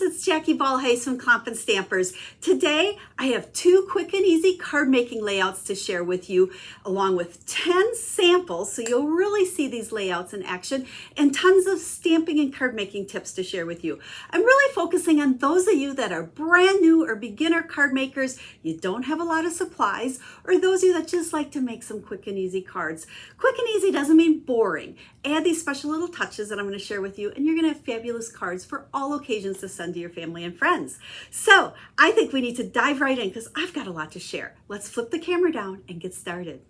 it's Jackie Ballhays from Clomp and Stampers. Today, I have 2 quick and easy card making layouts to share with you, along with 10 samples, so you'll really see these layouts in action, and tons of stamping and card making tips to share with you. I'm really focusing on those of you that are brand new or beginner card makers, you don't have a lot of supplies, or those of you that just like to make some quick and easy cards. Quick and easy doesn't mean boring. Add these special little touches that I'm going to share with you, and you're going to have fabulous cards for all occasions to send to your family and friends. So I think we need to dive right in because I've got a lot to share. Let's flip the camera down and get started.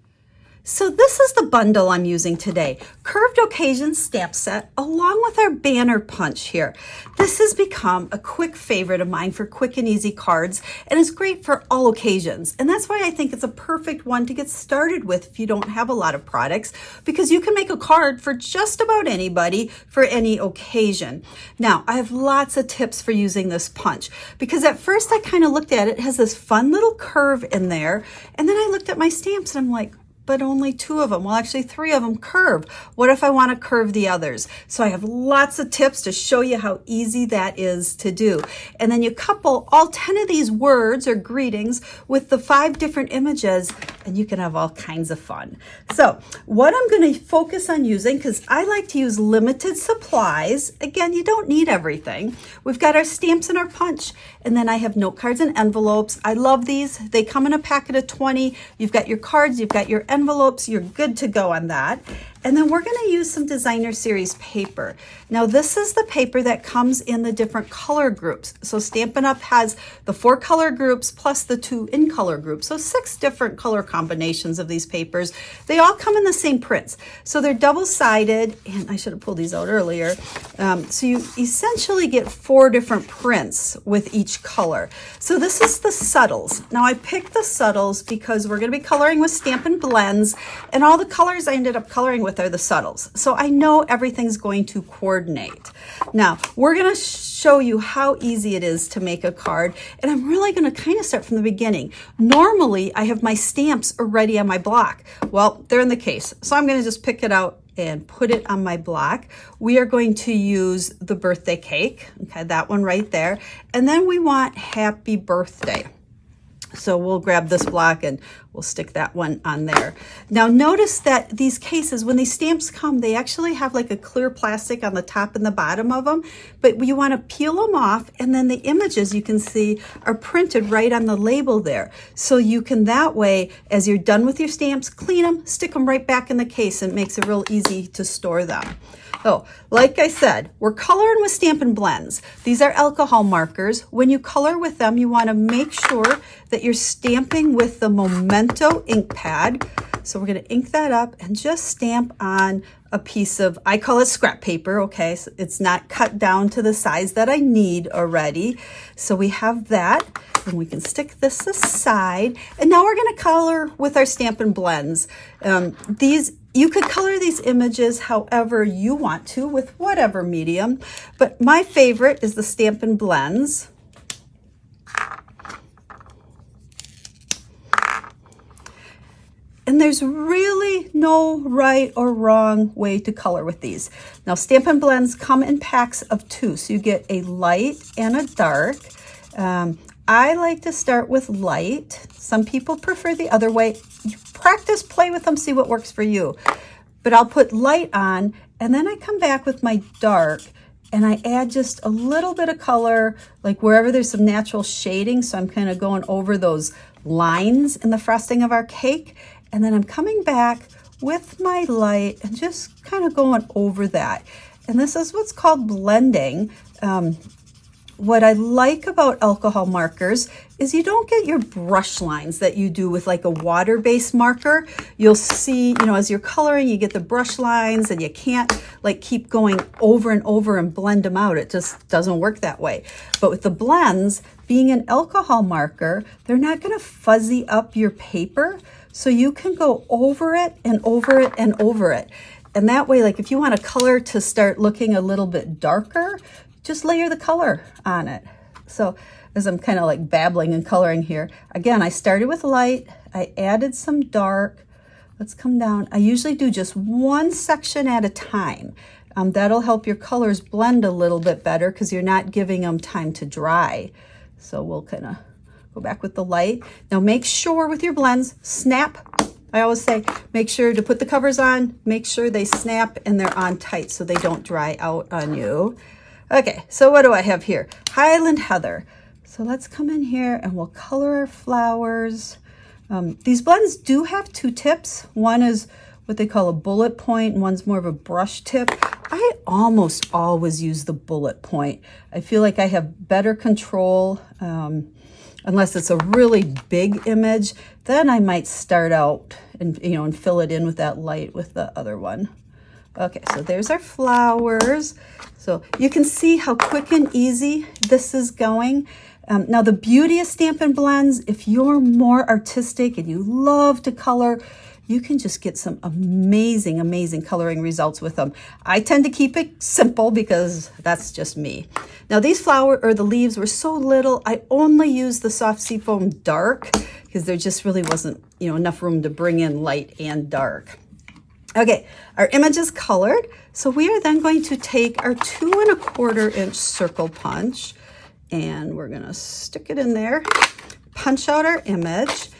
So this is the bundle I'm using today, Curved Occasion Stamp Set, along with our banner punch here. This has become a quick favorite of mine for quick and easy cards, and it's great for all occasions. And that's why I think it's a perfect one to get started with if you don't have a lot of products, because you can make a card for just about anybody for any occasion. Now, I have lots of tips for using this punch, because at first I kind of looked at it, it has this fun little curve in there, and then I looked at my stamps and I'm like, but only 2 of them, well actually 3 of them curve. What if I want to curve the others? So I have lots of tips to show you how easy that is to do. And then you couple all 10 of these words or greetings with the 5 different images and you can have all kinds of fun. So what I'm going to focus on using, because I like to use limited supplies, again, you don't need everything. We've got our stamps and our punch, and then I have note cards and envelopes. I love these. They come in a packet of 20. You've got your cards, you've got your envelopes, you're good to go on that. And then we're going to use some designer series paper. Now this is the paper that comes in the different color groups. So Stampin' Up has the 4 color groups plus the 2 in color groups. So 6 different color combinations of these papers. They all come in the same prints. So they're double-sided, and I should have pulled these out earlier. So you essentially get 4 different prints with each color. So this is the subtles. Now I picked the subtles because we're going to be coloring with Stampin' Blends, and all the colors I ended up coloring with are the subtles. So I know everything's going to coordinate. Now, we're going to show you how easy it is to make a card, and I'm really going to kind of start from the beginning. Normally, I have my stamps already on my block. Well, they're in the case, so I'm going to just pick it out and put it on my block. We are going to use the birthday cake, okay, that one right there, and then we want happy birthday. So we'll grab this block and we'll stick that one on there. Now notice that these cases, when these stamps come, they actually have like a clear plastic on the top and the bottom of them, but you want to peel them off, and then the images you can see are printed right on the label there. So you can that way, as you're done with your stamps, clean them, stick them right back in the case, and it makes it real easy to store them. So, like I said, we're coloring with Stampin' Blends. These are alcohol markers. When you color with them, you want to make sure that you're stamping with the Memento ink pad. So we're going to ink that up and just stamp on a piece of, I call it scrap paper, okay? So it's not cut down to the size that I need already. So we have that, and we can stick this aside. And now we're going to color with our Stampin' Blends. You could color these images however you want to with whatever medium, but my favorite is the Stampin' Blends. And there's really no right or wrong way to color with these. Now, Stampin' Blends come in packs of 2, so you get a light and a dark. I like to start with light. Some people prefer the other way. You practice, play with them, see what works for you. But I'll put light on, and then I come back with my dark, and I add just a little bit of color, like wherever there's some natural shading. So I'm kind of going over those lines in the frosting of our cake. And then I'm coming back with my light and just kind of going over that. And this is what's called blending. What I like about alcohol markers is you don't get your brush lines that you do with like a water-based marker. You'll see, as you're coloring, you get the brush lines and you can't like keep going over and over and blend them out. It just doesn't work that way. But with the blends, being an alcohol marker, they're not going to fuzzy up your paper. So you can go over it and over it and over it. And that way, like if you want a color to start looking a little bit darker, just layer the color on it. So as I'm kind of like babbling and coloring here, again, I started with light, I added some dark. Let's come down. I usually do just one section at a time. That'll help your colors blend a little bit better because you're not giving them time to dry. So we'll kind of go back with the light. Now make sure with your blends, snap. I always say, make sure to put the covers on, make sure they snap and they're on tight so they don't dry out on you. Okay, so what do I have here? Highland Heather. So let's come in here and we'll color our flowers. These blends do have two tips. One is what they call a bullet point, and one's more of a brush tip. I almost always use the bullet point. I feel like I have better control, unless it's a really big image. Then I might start out and, you know, and fill it in with that light with the other one. Okay, so there's our flowers. So you can see how quick and easy this is going. Now the beauty of Stampin' Blends, if you're more artistic and you love to color, you can just get some amazing, amazing coloring results with them. I tend to keep it simple because that's just me. Now these the leaves were so little, I only used the soft seafoam dark because there just really wasn't, you know, enough room to bring in light and dark. Okay, our image is colored. So we are then going to take our 2 1/4 inch circle punch and we're gonna stick it in there, punch out our image.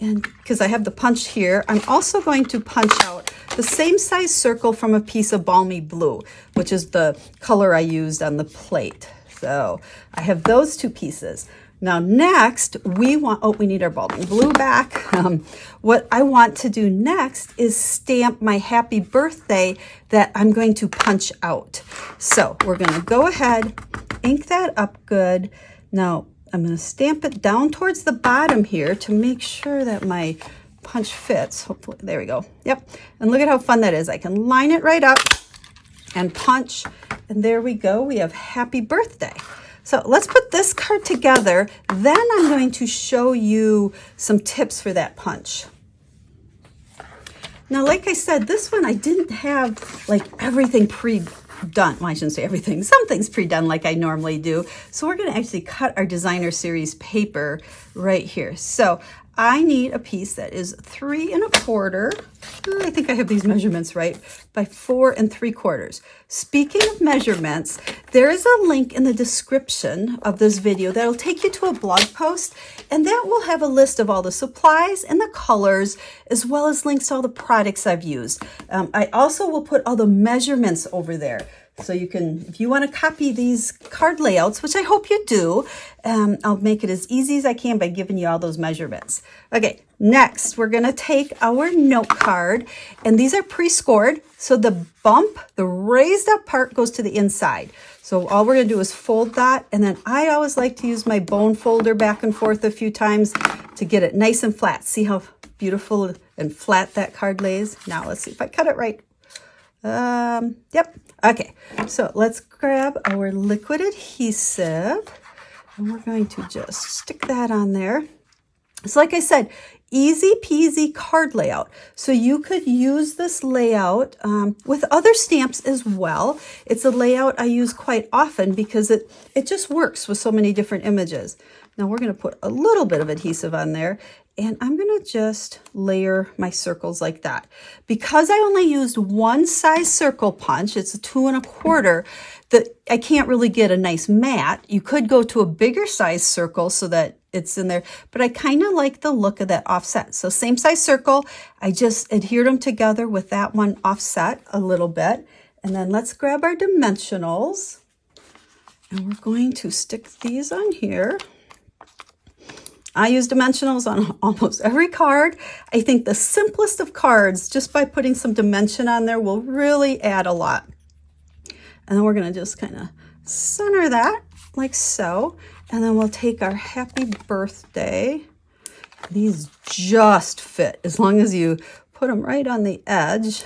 And because I have the punch here, I'm also going to punch out the same size circle from a piece of balmy blue, which is the color I used on the plate. So I have those 2 pieces. Now next, we need our balmy blue back. What I want to do next is stamp my happy birthday that I'm going to punch out. So we're gonna go ahead, ink that up good. Now, I'm going to stamp it down towards the bottom here to make sure that my punch fits. Hopefully, there we go. Yep. And look at how fun that is. I can line it right up and punch. And there we go. We have happy birthday. So let's put this card together. Then I'm going to show you some tips for that punch. Now, like I said, this one I didn't have like everything pre-done. Well, I shouldn't say everything. Some things pre-done like I normally do. So we're going to actually cut our designer series paper right here. So I need a piece that is 3 1/4. I think I have these measurements right, by 4 3/4. Speaking of measurements, there is a link in the description of this video that'll take you to a blog post, and that will have a list of all the supplies and the colors, as well as links to all the products I've used. I also will put all the measurements over there. So you can, if you want to copy these card layouts, which I hope you do, I'll make it as easy as I can by giving you all those measurements. Okay, next we're going to take our note card, and these are pre-scored. So the bump, the raised up part goes to the inside. So all we're going to do is fold that, and then I always like to use my bone folder back and forth a few times to get it nice and flat. See how beautiful and flat that card lays? Now let's see if I cut it right. Yep. Okay, so let's grab our liquid adhesive and we're going to just stick that on there. So like I said, easy peasy card layout. So you could use this layout with other stamps as well. It's a layout I use quite often because it just works with so many different images. Now we're going to put a little bit of adhesive on there, and I'm going to just layer my circles like that. Because I only used one size circle punch, it's a 2 1/4, that I can't really get a nice mat. You could go to a bigger size circle so that it's in there, but I kind of like the look of that offset. So same size circle, I just adhered them together with that one offset a little bit. And then let's grab our dimensionals, and we're going to stick these on here. I use dimensionals on almost every card. I think the simplest of cards, just by putting some dimension on there, will really add a lot. And then we're going to just kind of center that like so. And then we'll take our happy birthday. These just fit. As long as you put them right on the edge,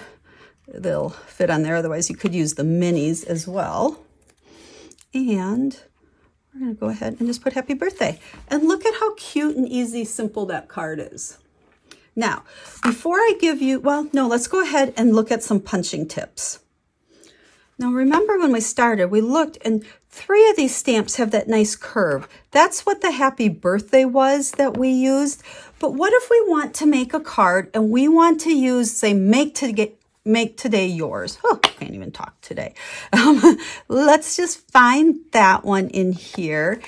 they'll fit on there. Otherwise, you could use the minis as well. And we're going to go ahead and just put happy birthday. And look at how cute and easy, simple that card is. Now, before I give you, well, no, let's go ahead and look at some punching tips. Now, remember when we started, we looked, and 3 of these stamps have that nice curve. That's what the happy birthday was that we used. But what if we want to make a card and we want to use, say, make make today yours. Oh, I can't even talk today. Let's just find that one in here.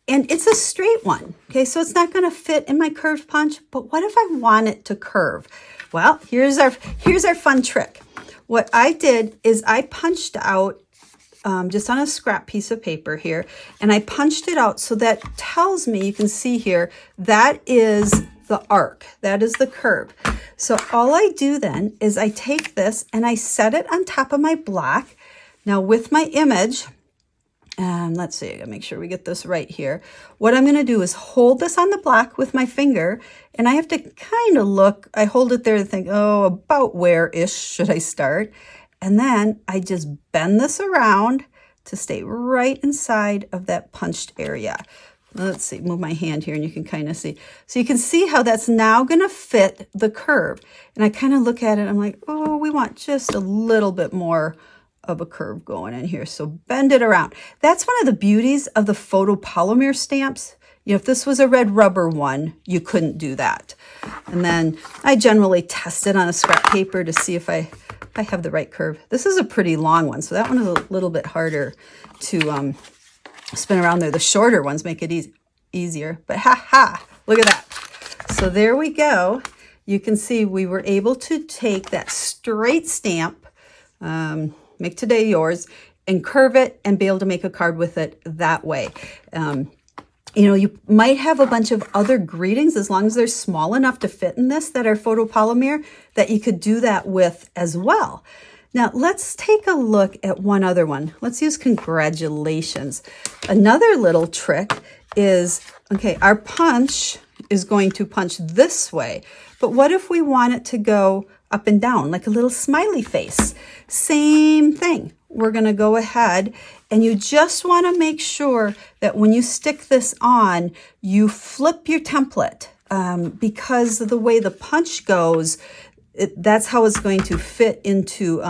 And it's a straight one, okay? So it's not gonna fit in my curved punch, but what if I want it to curve? Well, here's our fun trick. What I did is I punched out just on a scrap piece of paper here, and I punched it out so that tells me, you can see here, that is the arc, that is the curve. So all I do then is I take this and I set it on top of my block. Now with my image, let's see, I gotta make sure we get this right here. What I'm gonna do is hold this on the block with my finger, and I have to kind of look, I hold it there to think, oh, about where-ish should I start? And then I just bend this around to stay right inside of that punched area. Let's see, move my hand here and you can kind of see. So you can see how that's now gonna fit the curve. And I kind of look at it, I'm like, oh, we want just a little bit more of a curve going in here. So bend it around. That's one of the beauties of the photopolymer stamps. You know, if this was a red rubber one, you couldn't do that. And then I generally test it on a scrap paper to see if I have the right curve. This is a pretty long one, so that one is a little bit harder to spin around there. The shorter ones make it easier, but look at that. So there we go. You can see we were able to take that straight stamp, make today yours, and curve it and be able to make a card with it that way. You know, you might have a bunch of other greetings, as long as they're small enough to fit in this, that are photopolymer, that you could do that with as well. Now, let's take a look at one other one. Let's use congratulations. Another little trick is, okay, our punch is going to punch this way, but what if we want it to go up and down, like a little smiley face? Same thing. We're going to go ahead, and you just want to make sure that when you stick this on, you flip your template, because of the way the punch goes, that's how it's going to fit into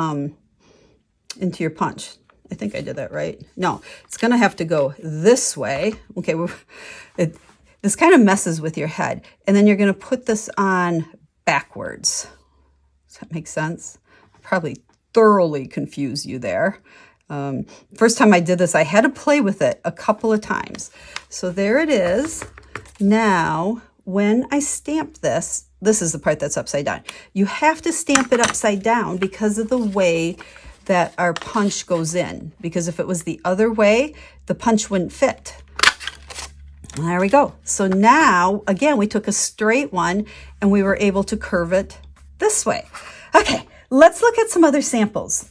your punch. I think I did that right. No, it's going to have to go this way. Okay, this kind of messes with your head. And then you're going to put this on backwards. Does that make sense? Probably thoroughly confuse you there. First time I did this, I had to play with it a couple of times. So there it is. Now, when I stamp this, this is the part that's upside down. You have to stamp it upside down because of the way that our punch goes in. Because if it was the other way, the punch wouldn't fit. There we go. So now, again, we took a straight one and we were able to curve it this way. Okay, let's look at some other samples.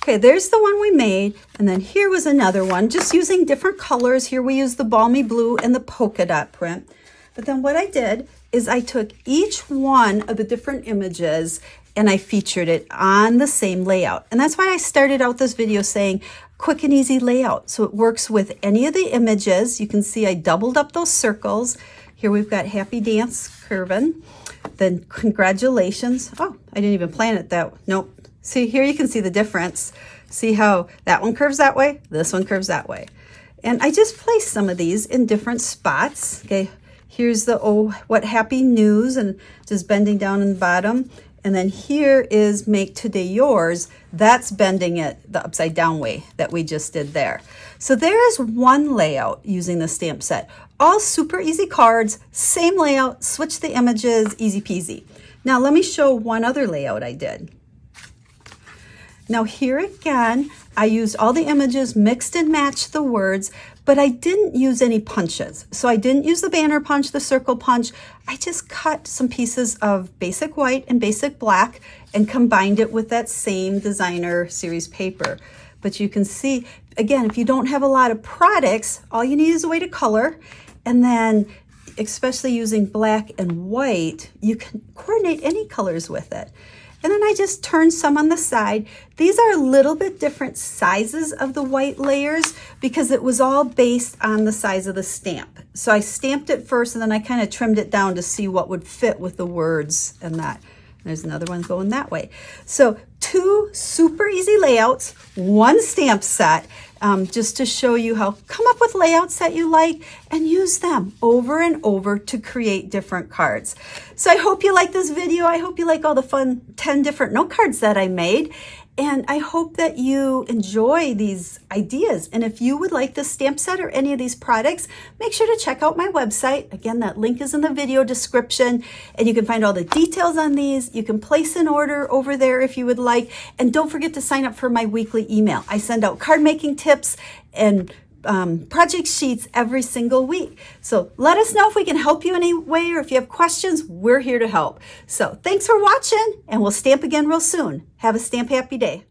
Okay, there's the one we made, and then here was another one, just using different colors. Here we used the balmy blue and the polka dot print. But then what I did is I took each one of the different images and I featured it on the same layout. And that's why I started out this video saying quick and easy layout. So it works with any of the images. You can see I doubled up those circles. Here we've got Happy Dance curving. Then congratulations. Oh, I didn't even plan it that. Nope. See, here you can see the difference. See how that one curves that way? This one curves that way. And I just placed some of these in different spots. Okay, here's the oh, what happy news, and just bending down in the bottom. And then here is make today yours. That's bending it the upside down way that we just did there. So there is one layout using the stamp set. All super easy cards, same layout, switch the images, easy peasy. Now let me show one other layout I did. Now here again, I used all the images, mixed and matched the words, but I didn't use any punches. So I didn't use the banner punch, the circle punch. I just cut some pieces of basic white and basic black and combined it with that same designer series paper. But you can see, again, if you don't have a lot of products, all you need is a way to color. And then, especially using black and white, you can coordinate any colors with it. And then I just turned some on the side. These are a little bit different sizes of the white layers because it was all based on the size of the stamp. So I stamped it first and then I kind of trimmed it down to see what would fit with the words and that. There's another one going that way. So two super easy layouts, one stamp set. just to show you how come up with layouts that you like and use them over and over to create different cards. So I hope you like this video. I hope you like all the fun 10 different note cards that I made. And I hope that you enjoy these ideas. And if you would like this stamp set or any of these products, make sure to check out my website. Again, that link is in the video description, and you can find all the details on these. You can place an order over there if you would like. And don't forget to sign up for my weekly email. I send out card making tips and project sheets every single week. So let us know if we can help you in any way, or if you have questions, we're here to help. So thanks for watching, and we'll stamp again real soon. Have a stamp happy day.